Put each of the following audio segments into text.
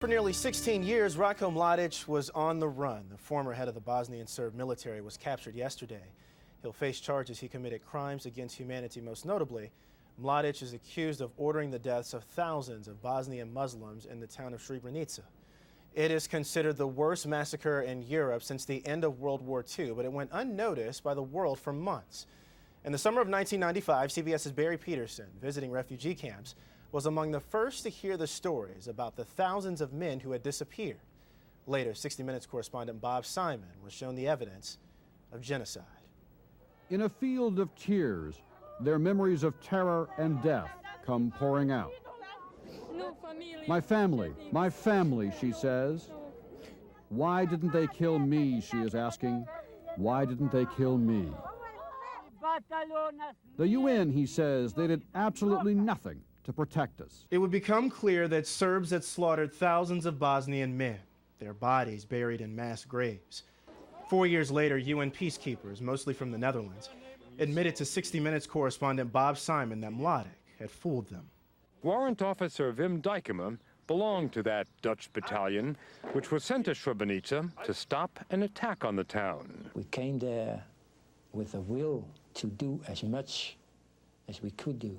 For nearly 16 years, Ratko Mladic was on the run. The former head of the Bosnian Serb military was captured yesterday. He'll face charges he committed crimes against humanity. Most notably, Mladic is accused of ordering the deaths of thousands of Bosnian Muslims in the town of Srebrenica. It is considered the worst massacre in Europe since the end of World War II, but it went unnoticed by the world for months. In the summer of 1995, CBS's Barry Peterson, visiting refugee camps, was among the first to hear the stories about the thousands of men who had disappeared. Later, 60 Minutes correspondent Bob Simon was shown the evidence of genocide. In a field of tears, their memories of terror and death come pouring out. My family, she says. Why didn't they kill me, she is asking. Why didn't they kill me? The UN, he says, they did absolutely nothing to protect us. It would become clear that Serbs had slaughtered thousands of Bosnian men, their bodies buried in mass graves. 4 years later, UN peacekeepers, mostly from the Netherlands, admitted to 60 Minutes correspondent Bob Simon that Mladic had fooled them. Warrant Officer Wim Dijkema belonged to that Dutch battalion, which was sent to Srebrenica to stop an attack on the town. We came there with a will to do as much as we could do,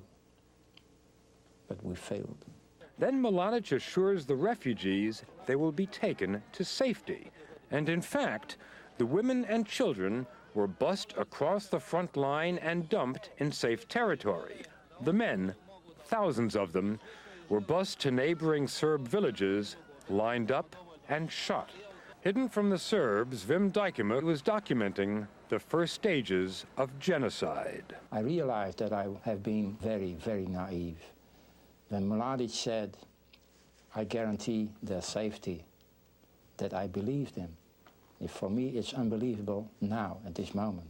but we failed. Then Mladic assures the refugees they will be taken to safety. And in fact, the women and children were bussed across the front line and dumped in safe territory. The men, thousands of them, were bussed to neighboring Serb villages, lined up and shot. Hidden from the Serbs, Wim Dijkema was documenting the first stages of genocide. I realized that I have been very, very naive. When Mladic said, I guarantee their safety, that I believed him. For me, it's unbelievable now, at this moment.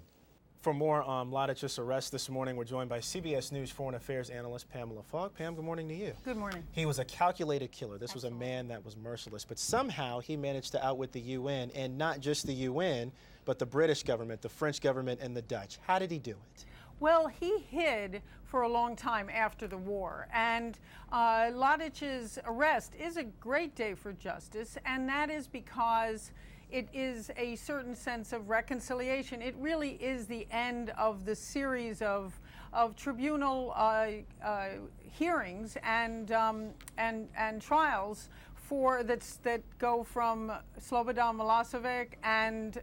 For more on Mladic's arrest this morning, we're joined by CBS News foreign affairs analyst Pamela Falk. Pam, good morning to you. Good morning. He was a calculated killer. This was a man that was merciless, but somehow he managed to outwit the UN, and not just the UN, but the British government, the French government, and the Dutch. How did he do it? Well, he hid for a long time after the war, and Mladic's arrest is a great day for justice, and that is because it is a certain sense of reconciliation. It really is the end of the series of tribunal hearings and trials that go from Slobodan Milosevic, and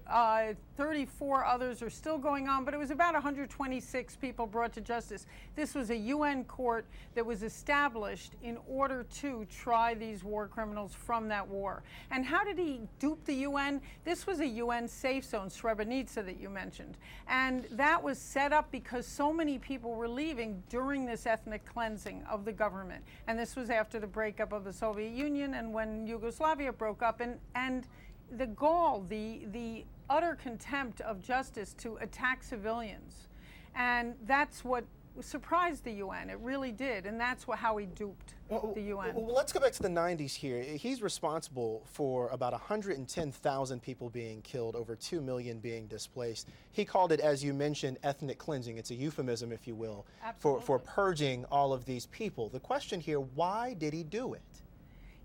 34 others are still going on, but it was about 126 people brought to justice. This was a UN court that was established in order to try these war criminals from that war. And how did he dupe the UN? This was a UN safe zone, Srebrenica, that you mentioned. And that was set up because so many people were leaving during this ethnic cleansing of the government. And this was after the breakup of the Soviet Union and when Yugoslavia broke up. And the gall, the utter contempt of justice to attack civilians. And that's what surprised the UN. It really did. And that's how he duped the UN. Well, let's go back to the 90s here. He's responsible for about 110,000 people being killed, over 2 million being displaced. He called it, as you mentioned, ethnic cleansing. It's a euphemism, if you will, for purging all of these people. The question here, why did he do it?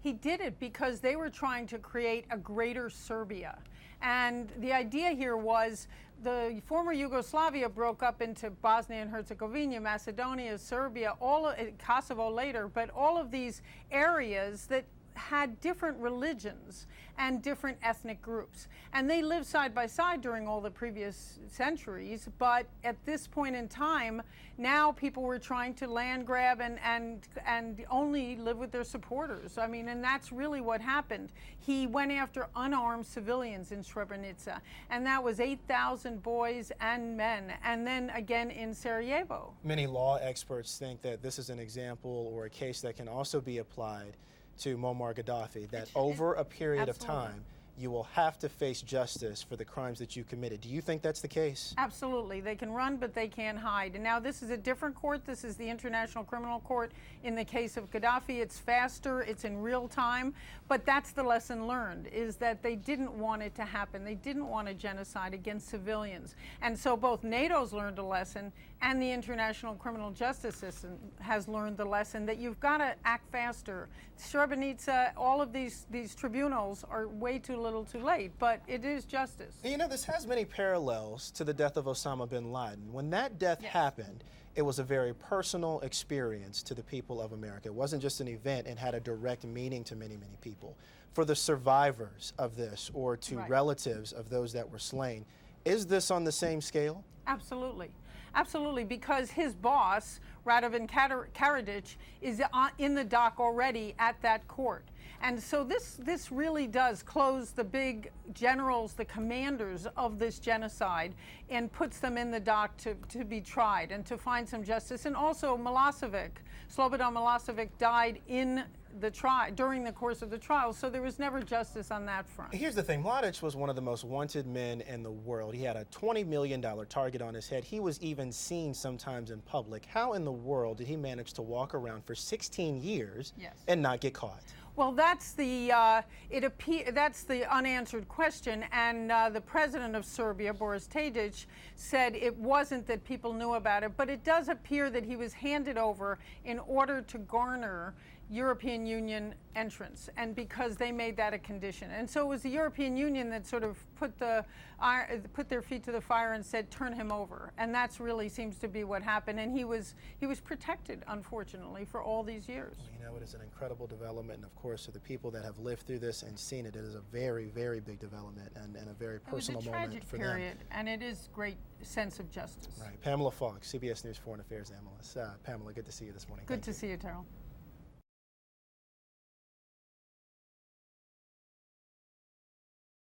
He did it because they were trying to create a greater Serbia. And the idea here was the former Yugoslavia broke up into Bosnia and Herzegovina, Macedonia, Serbia, Kosovo later, but all of these areas that had different religions and different ethnic groups. And they lived side by side during all the previous centuries, but at this point in time, now people were trying to land grab and only live with their supporters. I mean, and that's really what happened. He went after unarmed civilians in Srebrenica, and that was 8,000 boys and men, and then again in Sarajevo. Many law experts think that this is an example or a case that can also be applied to Muammar Gaddafi, that over a period of time, you will have to face justice for the crimes that you committed. Do you think that's the case? Absolutely. They can run, but they can't hide. And now this is a different court. This is the International Criminal Court. In the case of Gaddafi, it's faster, it's in real time. But that's the lesson learned, is that they didn't want it to happen. They didn't want a genocide against civilians. And so both NATO's learned a lesson, and the international criminal justice system has learned the lesson that you've got to act faster. Srebrenica, all of these tribunals are way too little too late, but it is justice. You know, this has many parallels to the death of Osama bin Laden. When that death Yes. happened, it was a very personal experience to the people of America. It wasn't just an event, it had a direct meaning to many, many people. For the survivors of this, or to Right. relatives of those that were slain, is this on the same scale? Absolutely. Absolutely, because his boss, Radovan Karadzic, is in the dock already at that court. And so this really does close the big generals, the commanders of this genocide, and puts them in the dock to be tried and to find some justice. And also Milosevic, Slobodan Milosevic, died in the during the course of the trial, so there was never justice on that front. Here's the thing, Mladic was one of the most wanted men in the world. He had a $20 million target on his head. He was even seen sometimes in public. How in the world did he manage to walk around for 16 years Yes. and not get caught? Well, that's the that's the unanswered question, and the president of Serbia, Boris Tadic, said it wasn't that people knew about it, but it does appear that he was handed over in order to garner European Union entrance, and because they made that a condition. And so it was the European Union that sort of put their feet to the fire and said, turn him over. And that's really seems to be what happened. And he was protected, unfortunately, for all these years. You know, it is an incredible development, and of course, to the people that have lived through this and seen it, it is a very, very big development and a very personal It was a moment tragic for period, and it is great sense of justice. them. Right. Pamela Falk, CBS News Foreign Affairs Analyst. Pamela, good to see you this morning. Good Thank to you. see you, Terrell.